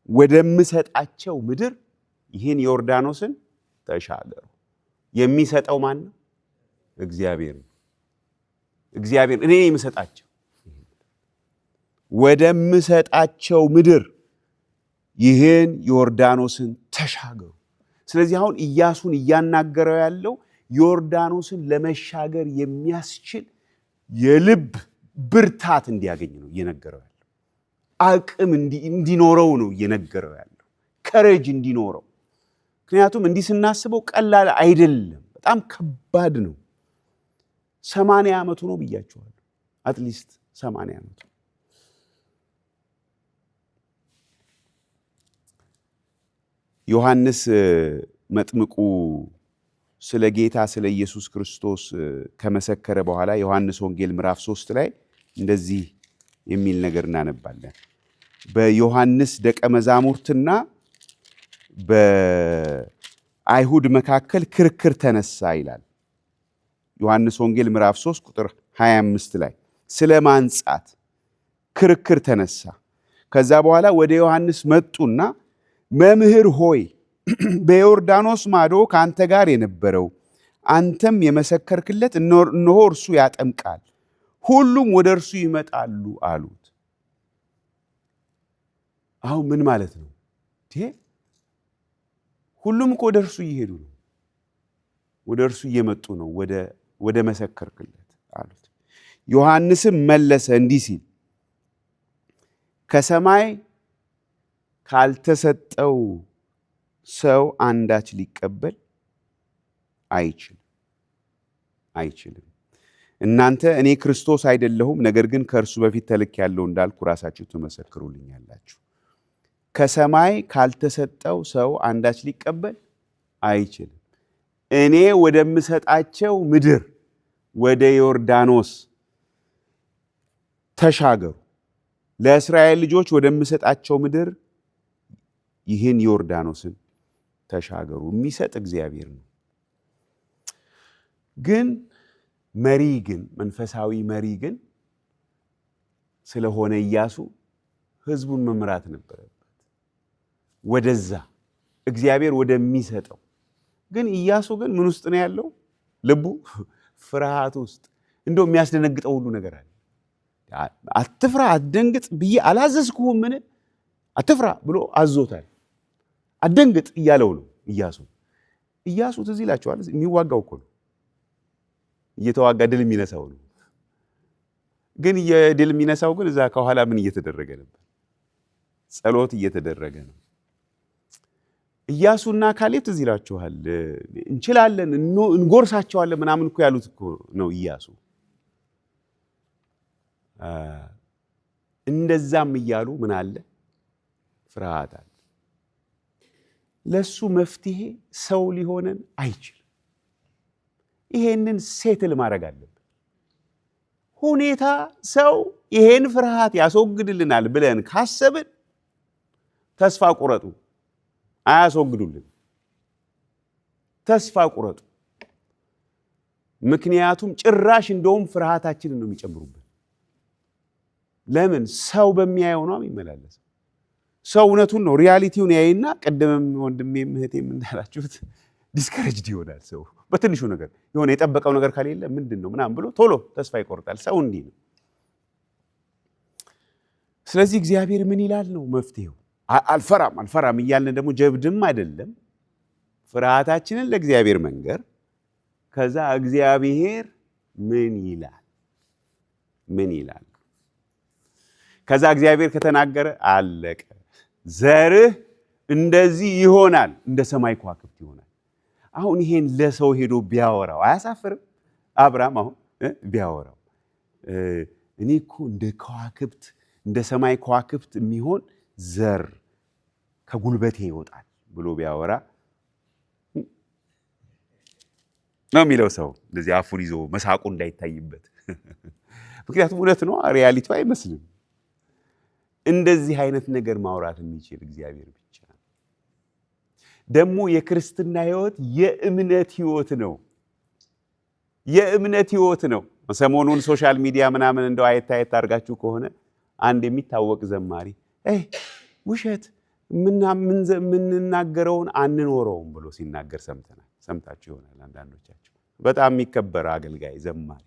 Speaker 1: ወደምሰጣቸው ምድር ይህን ዮርዳኖስን ተሻገሩ። የሚሰጠው ማን ነው? እግዚአብሔር ነው። እግዚአብሔር እኔ የምሰጣቸው ወደምሰጣቸው ምድር ይህን ዮርዳኖስን ተሻገሩ። ስለዚህ አሁን ኢያሱን እያናገረው ያለው ዮርዳኖስን ለመሻገር የሚያስችል የልብ ብርታት እንዲያገኝ ነው እየነገረው ያለው። አቅም እንዲኖረው ነው እየነገረው ያለው። ከረጅ እንዲኖረው። ምክንያቱም እንዲህ ስናስበው ቀላል አይደለም፣ በጣም ከባድ ነው። 80 ዓመቱ ነው ብያችኋለሁ። አትሊስት 80 ዓመቱ። ዮሐንስ መጥምቁ ስለ ጌታ ስለ ኢየሱስ ክርስቶስ ከመሰከረ በኋላ ዮሐንስ ወንጌል ምዕራፍ 3 ላይ እንደዚህ የሚል ነገር እናነባለን። በዮሐንስ ደቀ መዛሙርትና በአይሁድ መካከል ክርክር ተነሳ ይላል። ዮሐንስ ወንጌል ምዕራፍ 3 ቁጥር 25 ላይ ስለ ማንጻት ክርክር ተነሳ። ከዛ በኋላ ወደ ዮሐንስ መጡና መምህር ሆይ በዮርዳኖስ ማዶ ከአንተ ጋር የነበረው አንተም የመሰከርክለት እነሆ እርሱ ያጠምቃል፣ ሁሉም ወደ እርሱ ይመጣሉ አሉት። አሁን ምን ማለት ነው? ሁሉም እኮ ወደ እርሱ እየሄዱ ነው፣ ወደ እርሱ እየመጡ ነው፣ ወደ መሰከርክለት አሉት። ዮሐንስም መለሰ እንዲህ ሲል ከሰማይ ካልተሰጠው ሰው አንዳች ሊቀበል አይችልም። እናንተ እኔ ክርስቶስ አይደለሁም፣ ነገር ግን ከእርሱ በፊት ተልኬአለሁ እንዳልኩ ራሳችሁ ትመሰክሩልኛላችሁ። ከሰማይ ካልተሰጠው ሰው አንዳች ሊቀበል አይችልም። እኔ ወደምሰጣቸው ምድር ወደ ዮርዳኖስ ተሻገሩ። ለእስራኤል ልጆች ወደምሰጣቸው ምድር ይህን ዮርዳኖስን ተሻገሩ። የሚሰጥ እግዚአብሔር ነው። ግን መንፈሳዊ መሪ ግን ስለሆነ ኢያሱ ሕዝቡን መምራት ነበረበት ወደዛ እግዚአብሔር ወደሚሰጠው። ግን ኢያሱ ምን ውስጥ ነው ያለው? ልቡ ፍርሃት ውስጥ። እንደው የሚያስደነግጠው ሁሉ ነገር አለ። አትፍራ አትደንግጥ ብዬ አላዘዝኩህም? ምን አትፍራ ብሎ አዞታል። አትደንግጥ እያለው ነው ኢያሱ ትዝ ይላችኋል። የሚዋጋው እኮ ነው፣ እየተዋጋ ድል የሚነሳው ነው። ግን የድል የሚነሳው ግን እዛ ከኋላ ምን እየተደረገ ነበር? ጸሎት እየተደረገ ነው። ኢያሱና ካሌብ ትዝ ይላችኋል። እንችላለን እንጎርሳቸዋለን ምናምን እኮ ያሉት እኮ ነው ኢያሱ። እንደዛም እያሉ ምን አለ? ፍርሃት አለ። ለሱ መፍትሄ ሰው ሊሆነን አይችልም። ይሄንን ሴትል ማድረግ አለብን። ሁኔታ ሰው ይሄን ፍርሃት ያስወግድልናል ብለን ካሰብን ተስፋ ቁረጡ። አያስወግዱልን። ተስፋ ቁረጡ። ምክንያቱም ጭራሽ እንደውም ፍርሃታችንን ነው የሚጨምሩብን። ለምን? ሰው በሚያየው ነው የሚመላለሰው። ሰው እውነቱን ነው ሪያሊቲውን ያይና ቀደምም ወንድሜም እህቴም እንዳላችሁት ዲስከሬጅድ ይሆናል። ሰው በትንሹ ነገር የሆነ የጠበቀው ነገር ከሌለ ምንድን ነው ምናምን ብሎ ቶሎ ተስፋ ይቆርጣል። ሰው እንዲህ ነው። ስለዚህ እግዚአብሔር ምን ይላል ነው መፍትሄው? አልፈራም እያልን ደግሞ ጀብድም አይደለም። ፍርሃታችንን ለእግዚአብሔር መንገር፣ ከዛ እግዚአብሔር ምን ይላል? ከዛ እግዚአብሔር ከተናገረ አለቀ። ዘርህ እንደዚህ ይሆናል፣ እንደ ሰማይ ከዋክብት ይሆናል። አሁን ይሄን ለሰው ሄዶ ቢያወራው አያሳፍርም? አብርሃም አሁን ቢያወራው እኔ እኮ እንደ ከዋክብት እንደ ሰማይ ከዋክብት የሚሆን ዘር ከጉልበቴ ይወጣል ብሎ ቢያወራ ነው የሚለው ሰው እንደዚህ አፉን ይዞ መሳቁ እንዳይታይበት። ምክንያቱም እውነት ነው፣ ሪያሊቲው አይመስልም። እንደዚህ አይነት ነገር ማውራት የሚችል እግዚአብሔር ብቻ ነው። ደግሞ የክርስትና ህይወት የእምነት ህይወት ነው። የእምነት ህይወት ነው። ሰሞኑን ሶሻል ሚዲያ ምናምን እንደው አየት አድርጋችሁ ከሆነ አንድ የሚታወቅ ዘማሪ ውሸት ምንናገረውን አንኖረውም ብሎ ሲናገር ሰምታችሁ ይሆናል አንዳንዶቻችሁ። በጣም የሚከበር አገልጋይ ዘማሪ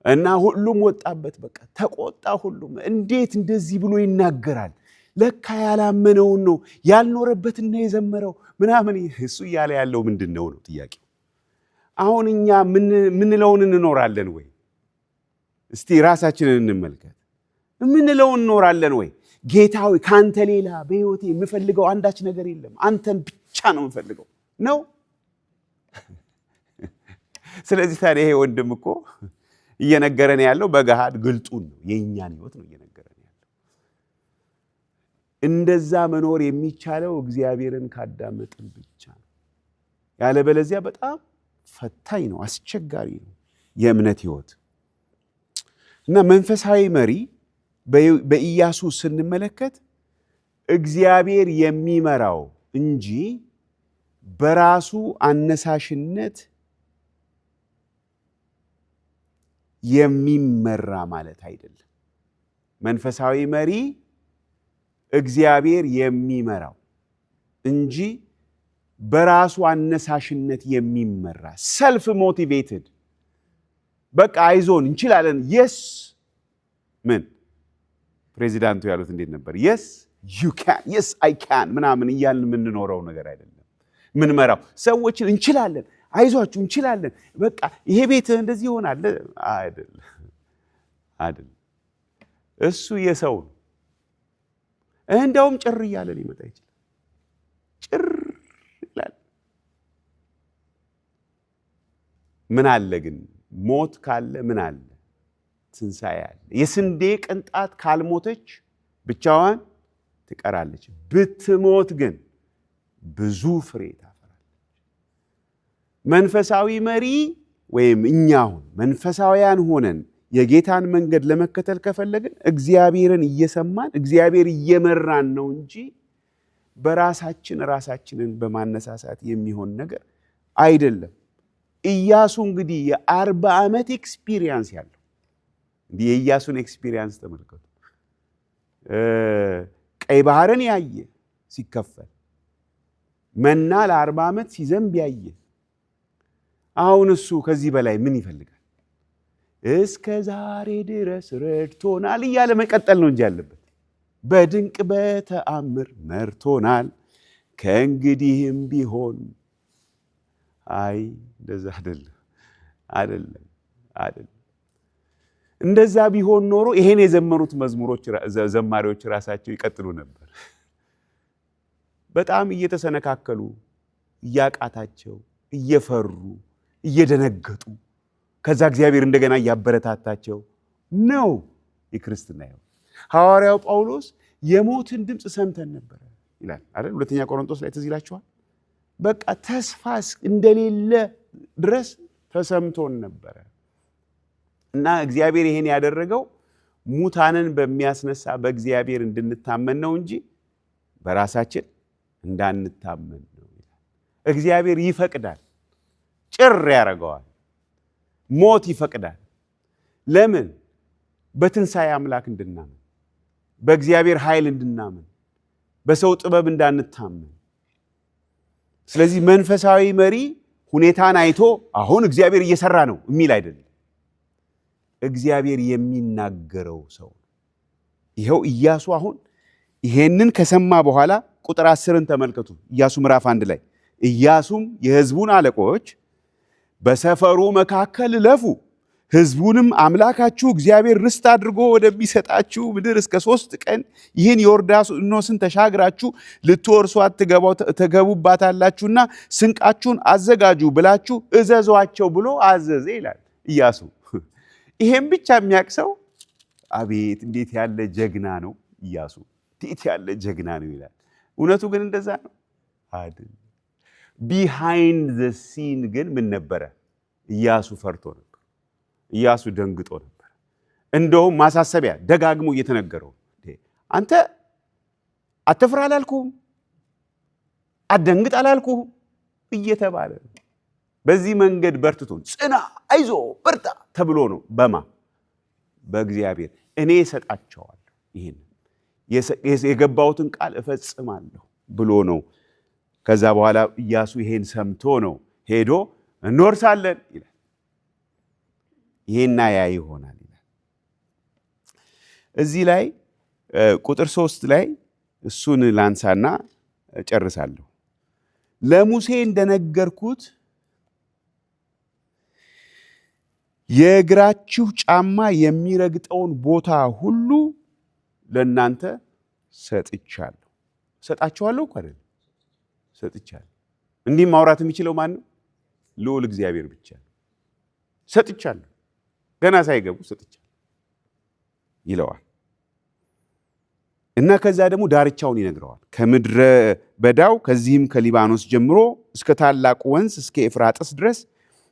Speaker 1: እና ሁሉም ወጣበት፣ በቃ ተቆጣ። ሁሉም እንዴት እንደዚህ ብሎ ይናገራል? ለካ ያላመነውን ነው ያልኖረበትና የዘመረው ምናምን። እሱ እያለ ያለው ምንድን ነው ጥያቄው። አሁን እኛ ምንለውን እንኖራለን ወይ? እስቲ ራሳችንን እንመልከት። ምንለውን እንኖራለን ወይ? ጌታዊ ካንተ ሌላ በህይወቴ የምፈልገው አንዳች ነገር የለም፣ አንተን ብቻ ነው የምፈልገው ነው። ስለዚህ ታዲያ ይሄ ወንድም እኮ እየነገረን ያለው በገሃድ ግልጡን ነው፣ የእኛን ህይወት ነው እየነገረን ያለው። እንደዛ መኖር የሚቻለው እግዚአብሔርን ካዳመጥን ብቻ ነው። ያለበለዚያ በጣም ፈታኝ ነው፣ አስቸጋሪ ነው የእምነት ህይወት። እና መንፈሳዊ መሪ በኢያሱ ስንመለከት እግዚአብሔር የሚመራው እንጂ በራሱ አነሳሽነት የሚመራ ማለት አይደለም። መንፈሳዊ መሪ እግዚአብሔር የሚመራው እንጂ በራሱ አነሳሽነት የሚመራ ሰልፍ ሞቲቬትድ፣ በቃ አይዞን እንችላለን፣ የስ ምን ፕሬዚዳንቱ ያሉት እንዴት ነበር? የስ ዩ ካን፣ የስ አይ ካን ምናምን እያልን የምንኖረው ነገር አይደለም። ምንመራው ሰዎችን እንችላለን፣ አይዟችሁ እንችላለን፣ በቃ ይሄ ቤት እንደዚህ ይሆናል አይደለም። እሱ የሰው ነው። እንደውም ጭር እያለ ሊመጣ ይችላል። ጭር ይላል። ምን አለ ግን? ሞት ካለ ምን አለ? ትንሣኤ አለ። የስንዴ ቅንጣት ካልሞተች ብቻዋን ትቀራለች፣ ብትሞት ግን ብዙ ፍሬ ታፈራለች። መንፈሳዊ መሪ ወይም እኛውን መንፈሳውያን ሆነን የጌታን መንገድ ለመከተል ከፈለግን እግዚአብሔርን እየሰማን እግዚአብሔር እየመራን ነው እንጂ ራሳችንን በማነሳሳት የሚሆን ነገር አይደለም። ኢያሱ እንግዲህ የ40 ዓመት ኤክስፒሪየንስ ያለው፣ እንዲህ የኢያሱን ኤክስፒሪየንስ ተመልከቱ። ቀይ ባህርን ያየ ሲከፈል፣ መና ለ40 ዓመት ሲዘንብ ያየ። አሁን እሱ ከዚህ በላይ ምን ይፈልጋል? እስከ ዛሬ ድረስ ረድቶናል እያለ መቀጠል ነው እንጂ ያለበት በድንቅ በተአምር መርቶናል ከእንግዲህም ቢሆን አይ እንደዛ አይደለም። እንደዛ ቢሆን ኖሮ ይሄን የዘመሩት ዘማሪዎች ራሳቸው ይቀጥሉ ነበር። በጣም እየተሰነካከሉ እያቃታቸው እየፈሩ እየደነገጡ ከዛ እግዚአብሔር እንደገና እያበረታታቸው ነው የክርስትና ሕይወት። ሐዋርያው ጳውሎስ የሞትን ድምፅ ሰምተን ነበር ይላል አይደል? ሁለተኛ ቆሮንቶስ ላይ ትዝ ይላችኋል። በቃ ተስፋ እንደሌለ ድረስ ተሰምቶን ነበረ እና እግዚአብሔር ይሄን ያደረገው ሙታንን በሚያስነሳ በእግዚአብሔር እንድንታመን ነው እንጂ በራሳችን እንዳንታመን ነው ይላል። እግዚአብሔር ይፈቅዳል፣ ጭር ያደርገዋል። ሞት ይፈቅዳል። ለምን? በትንሣኤ አምላክ እንድናምን፣ በእግዚአብሔር ኃይል እንድናምን፣ በሰው ጥበብ እንዳንታመን። ስለዚህ መንፈሳዊ መሪ ሁኔታን አይቶ አሁን እግዚአብሔር እየሰራ ነው የሚል አይደለም። እግዚአብሔር የሚናገረው ሰው። ይኸው ኢያሱ አሁን ይሄንን ከሰማ በኋላ ቁጥር 10ን ተመልከቱ። ኢያሱ ምዕራፍ 1 ላይ ኢያሱም የሕዝቡን አለቆች በሰፈሩ መካከል እለፉ፣ ሕዝቡንም አምላካችሁ እግዚአብሔር ርስት አድርጎ ወደሚሰጣችሁ ምድር እስከ 3 ቀን ይህን ዮርዳኖስን ተሻግራችሁ ልትወርሷት ትገቡባታላችሁና ስንቃችሁን አዘጋጁ ብላችሁ እዘዟቸው ብሎ አዘዘ ይላል ኢያሱ። ይሄን ብቻ የሚያቅሰው አቤት እንዴት ያለ ጀግና ነው ኢያሱ፣ እንዴት ያለ ጀግና ነው ይላል። እውነቱ ግን እንደዛ ነው አይደል? ቢሃይንድ ዘ ሲን ግን ምን ነበረ? ኢያሱ ፈርቶ ነበር። ኢያሱ ደንግጦ ነበር። እንደውም ማሳሰቢያ ደጋግሞ እየተነገረው አንተ አትፍራ አላልኩህም? አትደንግጥ አላልኩህም? እየተባለ ነው። በዚህ መንገድ በርትቶ ጽና፣ አይዞ፣ በርታ ተብሎ ነው። በእግዚአብሔር እኔ እሰጣቸዋለሁ፣ ይሄን የገባሁትን ቃል እፈጽማለሁ ብሎ ነው። ከዛ በኋላ ኢያሱ ይሄን ሰምቶ ነው ሄዶ እንወርሳለን ይላል። ይሄና ያ ይሆናል ይላል። እዚህ ላይ ቁጥር 3 ላይ እሱን ላንሳና ጨርሳለሁ። ለሙሴ እንደነገርኩት የእግራችሁ ጫማ የሚረግጠውን ቦታ ሁሉ ለእናንተ ሰጥቻለሁ። ሰጣችኋለሁ እኮ አይደል? ሰጥቻለሁ። እንዲህ ማውራት የሚችለው ማን ነው? ልዑል እግዚአብሔር ብቻ። ሰጥቻለሁ፣ ገና ሳይገቡ ሰጥቻለሁ ይለዋል እና ከዛ ደግሞ ዳርቻውን ይነግረዋል። ከምድረ በዳው ከዚህም ከሊባኖስ ጀምሮ እስከ ታላቁ ወንዝ እስከ ኤፍራጥስ ድረስ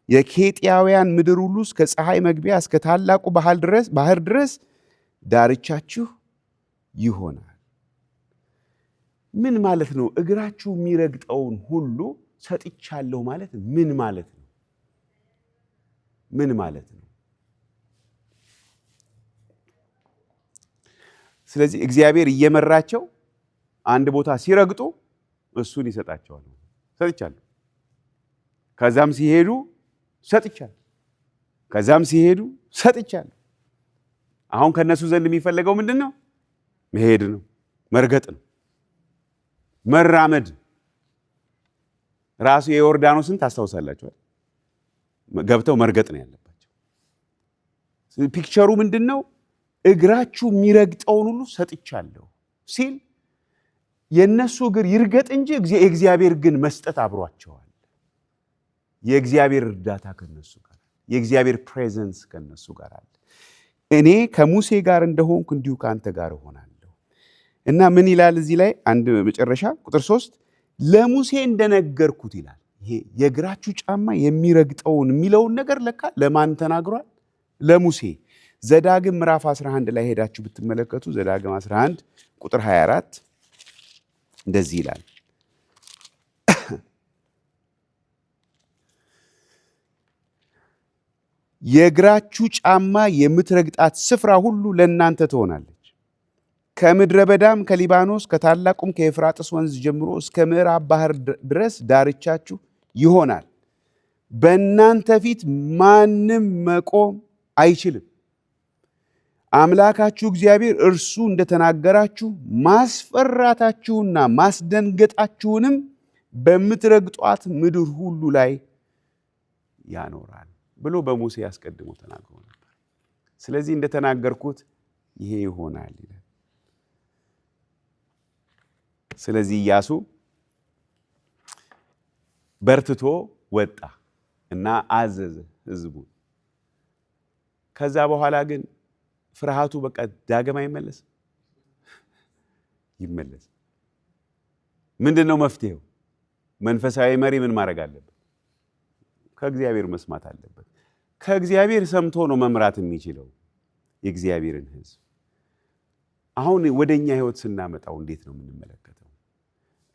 Speaker 1: የኬጢያውያን ምድር ሁሉ እስከ ፀሐይ መግቢያ እስከ ታላቁ ባህር ድረስ ዳርቻችሁ ይሆናል። ምን ማለት ነው? እግራችሁ የሚረግጠውን ሁሉ ሰጥቻለሁ ማለት ምን ማለት ነው? ምን ማለት ነው? ስለዚህ እግዚአብሔር እየመራቸው አንድ ቦታ ሲረግጡ እሱን ይሰጣቸዋል። ሰጥቻለሁ። ከዛም ሲሄዱ ሰጥቻለሁ። ከዛም ሲሄዱ ሰጥቻለሁ። አሁን ከነሱ ዘንድ የሚፈለገው ምንድን ነው? መሄድ ነው፣ መርገጥ ነው፣ መራመድ። ራሱ የዮርዳኖስን ታስታውሳላችኋል። ገብተው መርገጥ ነው ያለባቸው። ፒክቸሩ ምንድን ነው? እግራችሁ የሚረግጠውን ሁሉ ሰጥቻለሁ ሲል የነሱ እግር ይርገጥ እንጂ የእግዚአብሔር ግን መስጠት አብሯቸዋል። የእግዚአብሔር እርዳታ ከነሱ ጋር፣ የእግዚአብሔር ፕሬዘንስ ከነሱ ጋር አለ። እኔ ከሙሴ ጋር እንደሆንኩ እንዲሁ ከአንተ ጋር እሆናለሁ። እና ምን ይላል እዚህ ላይ አንድ መጨረሻ ቁጥር 3 ለሙሴ እንደነገርኩት ይላል። ይሄ የእግራችሁ ጫማ የሚረግጠውን የሚለውን ነገር ለካ ለማን ተናግሯል? ለሙሴ። ዘዳግም ምዕራፍ 11 ላይ ሄዳችሁ ብትመለከቱ ዘዳግም 11 ቁጥር 24 እንደዚህ ይላል። የእግራችሁ ጫማ የምትረግጣት ስፍራ ሁሉ ለእናንተ ትሆናለች። ከምድረ በዳም ከሊባኖስ ከታላቁም ከኤፍራጥስ ወንዝ ጀምሮ እስከ ምዕራብ ባህር ድረስ ዳርቻችሁ ይሆናል። በእናንተ ፊት ማንም መቆም አይችልም። አምላካችሁ እግዚአብሔር እርሱ እንደተናገራችሁ ማስፈራታችሁና ማስደንገጣችሁንም በምትረግጧት ምድር ሁሉ ላይ ያኖራል ብሎ በሙሴ አስቀድሞ ተናግሮ ነበር። ስለዚህ እንደተናገርኩት ይሄ ይሆናል ይላል። ስለዚህ ኢያሱ በርትቶ ወጣ እና አዘዘ ሕዝቡን። ከዛ በኋላ ግን ፍርሃቱ በቃ ዳግም አይመለስም፣ ይመለስ። ምንድነው መፍትሄው? መንፈሳዊ መሪ ምን ማድረግ አለበት? ከእግዚአብሔር መስማት አለበት። ከእግዚአብሔር ሰምቶ ነው መምራት የሚችለው የእግዚአብሔርን ሕዝብ። አሁን ወደኛ ህይወት ስናመጣው እንዴት ነው የምንመለከተው?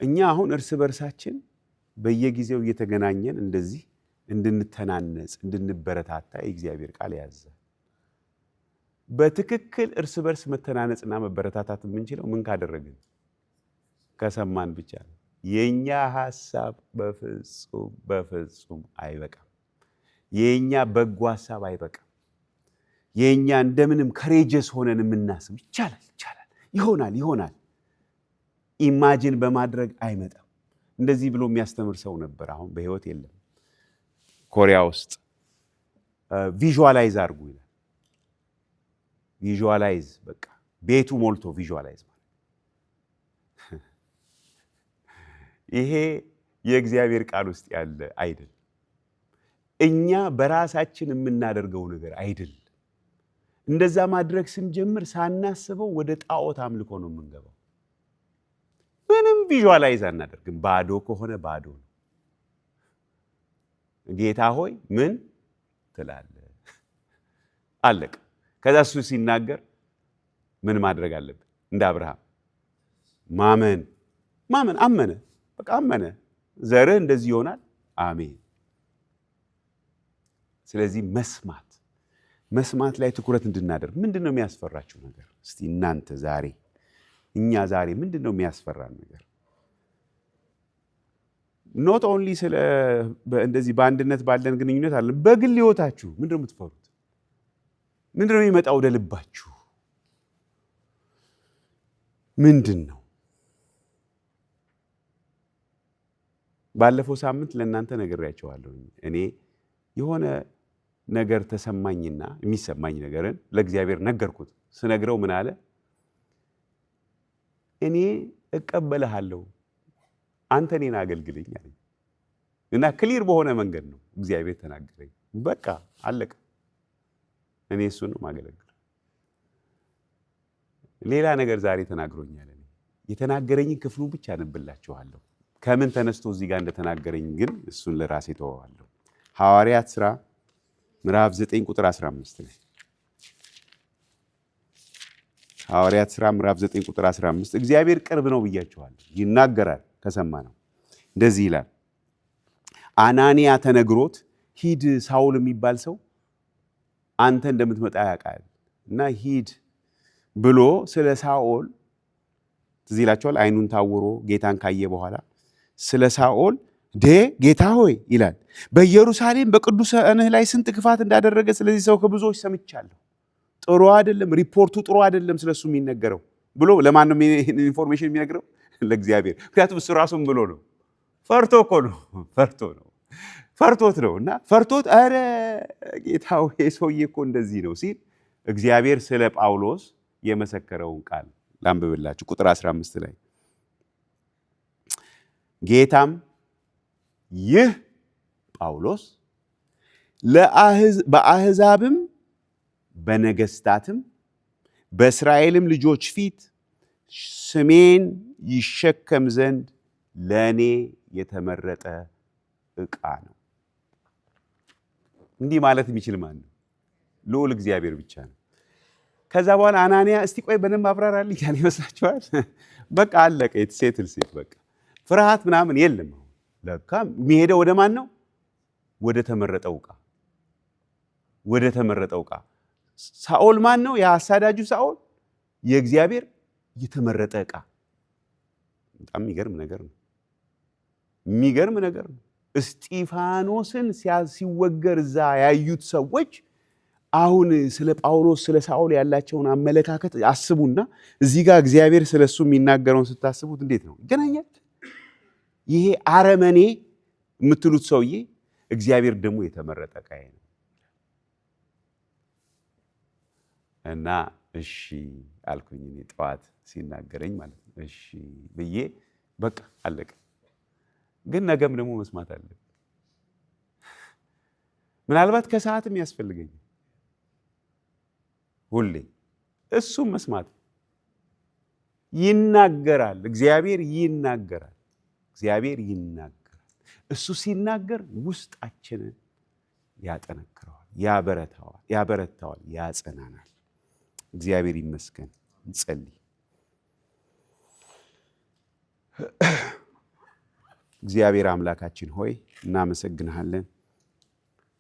Speaker 1: እኛ አሁን እርስ በርሳችን በየጊዜው እየተገናኘን እንደዚህ እንድንተናነጽ እንድንበረታታ የእግዚአብሔር ቃል ያዛል። በትክክል እርስ በርስ መተናነጽና መበረታታት የምንችለው ምን ካደረግን? ከሰማን ብቻ ነው። የኛ ሐሳብ በፍጹም አይበቃም። የኛ በጎ ሐሳብ አይበቃም። የኛ እንደምንም ከሬጀስ ሆነን የምናስብ ይቻላል ይሆናል ኢማጂን በማድረግ አይመጣም። እንደዚህ ብሎ የሚያስተምር ሰው ነበር፣ አሁን በህይወት የለም። ኮሪያ ውስጥ ቪዥዋላይዝ አድርጉ ይላል። ቪዥዋላይዝ በቃ ቤቱ ሞልቶ ቪዥዋላይዝ ማለት ይሄ የእግዚአብሔር ቃል ውስጥ ያለ አይደል። እኛ በራሳችን የምናደርገው ነገር አይደል። እንደዛ ማድረግ ስንጀምር ሳናስበው ወደ ጣዖት አምልኮ ነው የምንገባው። ምንም ቪዥዋላይዝ አናደርግም። ባዶ ከሆነ ባዶ ነው። ጌታ ሆይ ምን ትላለህ? አለቀ። ከዛ እሱ ሲናገር ምን ማድረግ አለብን? እንደ አብርሃም ማመን። አመነ፣ በቃ አመነ። ዘርህ እንደዚህ ይሆናል፣ አሜን። ስለዚህ መስማት ላይ ትኩረት እንድናደርግ። ምንድነው የሚያስፈራችሁ ነገር? እስቲ እናንተ ዛሬ እኛ ዛሬ ምንድነው የሚያስፈራን ነገር? ኖት ኦንሊ ስለ እንደዚህ በአንድነት ባለን ግንኙነት አለ። በግል ህይወታችሁ ምንድነው የምትፈሩት? ምንድነው የሚመጣው ወደ ልባችሁ? ምንድነው? ባለፈው ሳምንት ለእናንተ ነግሬያቸዋለሁ። እኔ የሆነ ነገር ተሰማኝና የሚሰማኝ ነገርን ለእግዚአብሔር ነገርኩት። ስነግረው ምን አለ? እኔ እቀበልሃለሁ፣ አንተ እኔን አገልግለኝ አለኝ። እና ክሊር በሆነ መንገድ ነው እግዚአብሔር ተናገረኝ። በቃ አለቀ። እኔ እሱን ነው ማገለግል። ሌላ ነገር ዛሬ ተናግሮኛል። እኔ የተናገረኝን ክፍሉ ብቻ አነብላችኋለሁ። ከምን ተነስቶ እዚህ ጋር እንደተናገረኝ ግን እሱን ለራሴ ተወዋለሁ። ሐዋርያት ሥራ ምዕራፍ 9 ቁጥር 15 ላይ ሐዋርያት ሥራ ምዕራፍ 9 ቁጥር 15 እግዚአብሔር ቅርብ ነው ብያችኋለሁ። ይናገራል ከሰማ ነው። እንደዚህ ይላል። አናንያ ተነግሮት ሂድ፣ ሳውል የሚባል ሰው አንተ እንደምትመጣ ያውቃል እና ሂድ ብሎ ስለ ሳኦል ትዝ ይላችኋል። አይኑን ታውሮ ጌታን ካየ በኋላ ስለ ሳኦል ጌታ ሆይ ይላል፣ በኢየሩሳሌም በቅዱሳንህ ላይ ስንት ክፋት እንዳደረገ ስለዚህ ሰው ከብዙዎች ሰምቻለሁ። ጥሩ አይደለም፣ ሪፖርቱ ጥሩ አይደለም ስለሱ የሚነገረው ብሎ ለማን ነው ኢንፎርሜሽን የሚነግረው? ለእግዚአብሔር። ምክንያቱም እሱ ራሱም ብሎ ነው፣ ፈርቶ እኮ ነው፣ ፈርቶት ነው። እና ፈርቶት ኧረ ጌታ ሆይ ሰውዬ እኮ እንደዚህ ነው ሲል እግዚአብሔር ስለ ጳውሎስ የመሰከረውን ቃል ላንብብላችሁ። ቁጥር 15 ላይ ጌታም ይህ ጳውሎስ በአሕዛብም በነገሥታትም በእስራኤልም ልጆች ፊት ስሜን ይሸከም ዘንድ ለእኔ የተመረጠ ዕቃ ነው። እንዲህ ማለት የሚችል ማን ነው? ልዑል እግዚአብሔር ብቻ ነው። ከዛ በኋላ አናንያ እስቲ ቆይ በደንብ አብራራልኝ ያለ ይመስላችኋል? በቃ አለቀ። ሴትል ሴት በቃ ፍርሃት ምናምን የለም። ለካ የሚሄደው ወደ ማን ነው? ወደ ተመረጠው ዕቃ፣ ወደ ተመረጠው ዕቃ። ሳኦል ማን ነው? የአሳዳጁ ሳኦል የእግዚአብሔር የተመረጠ ዕቃ። በጣም የሚገርም ነገር ነው። የሚገርም ነገር ነው። እስጢፋኖስን ሲወገር እዛ ያዩት ሰዎች አሁን ስለ ጳውሎስ ስለ ሳኦል ያላቸውን አመለካከት አስቡና እዚህ ጋር እግዚአብሔር ስለሱ የሚናገረውን ስታስቡት እንዴት ነው ይገናኛል? ይሄ አረመኔ የምትሉት ሰውዬ እግዚአብሔር ደግሞ የተመረጠ ቃይ ነው እና እሺ አልኩኝ እኔ ጠዋት ሲናገረኝ ማለት ነው። እሺ ብዬ በቃ አለቀ። ግን ነገም ደግሞ መስማት አለ። ምናልባት ከሰዓትም ያስፈልገኝ ሁሌ እሱም መስማት ይናገራል። እግዚአብሔር ይናገራል። እግዚአብሔር ይናገራል። እሱ ሲናገር ውስጣችንን ያጠነክረዋል፣ ያበረታዋል፣ ያጸናናል። እግዚአብሔር ይመስገን። እንጸልይ። እግዚአብሔር አምላካችን ሆይ እናመሰግንሃለን።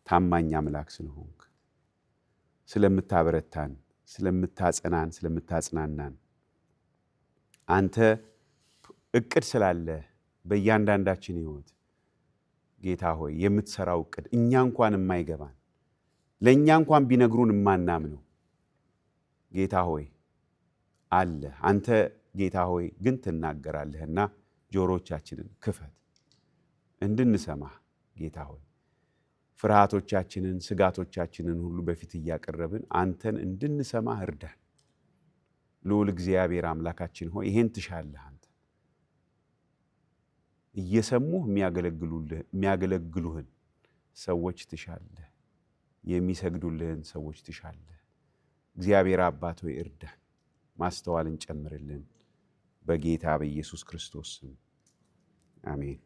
Speaker 1: ታማኝ አምላክ ስለሆንክ፣ ስለምታበረታን፣ ስለምታጸናን፣ ስለምታጽናናን አንተ እቅድ ስላለ በእያንዳንዳችን ሕይወት ጌታ ሆይ የምትሰራው እቅድ እኛ እንኳን የማይገባን ለእኛ እንኳን ቢነግሩን የማናምነው ጌታ ሆይ አለ። አንተ ጌታ ሆይ ግን ትናገራለህና ጆሮቻችንን ክፈት እንድንሰማህ ጌታ ሆይ ፍርሃቶቻችንን፣ ስጋቶቻችንን ሁሉ በፊት እያቀረብን አንተን እንድንሰማህ እርዳን። ልዑል እግዚአብሔር አምላካችን ሆይ ይሄን ትሻለህ። አንተ እየሰሙህ የሚያገለግሉህን ሰዎች ትሻለህ፣ የሚሰግዱልህን ሰዎች ትሻለህ። እግዚአብሔር አባት ሆይ እርዳን፣ ማስተዋልን ጨምርልን። በጌታ በኢየሱስ ክርስቶስ ስም አሜን።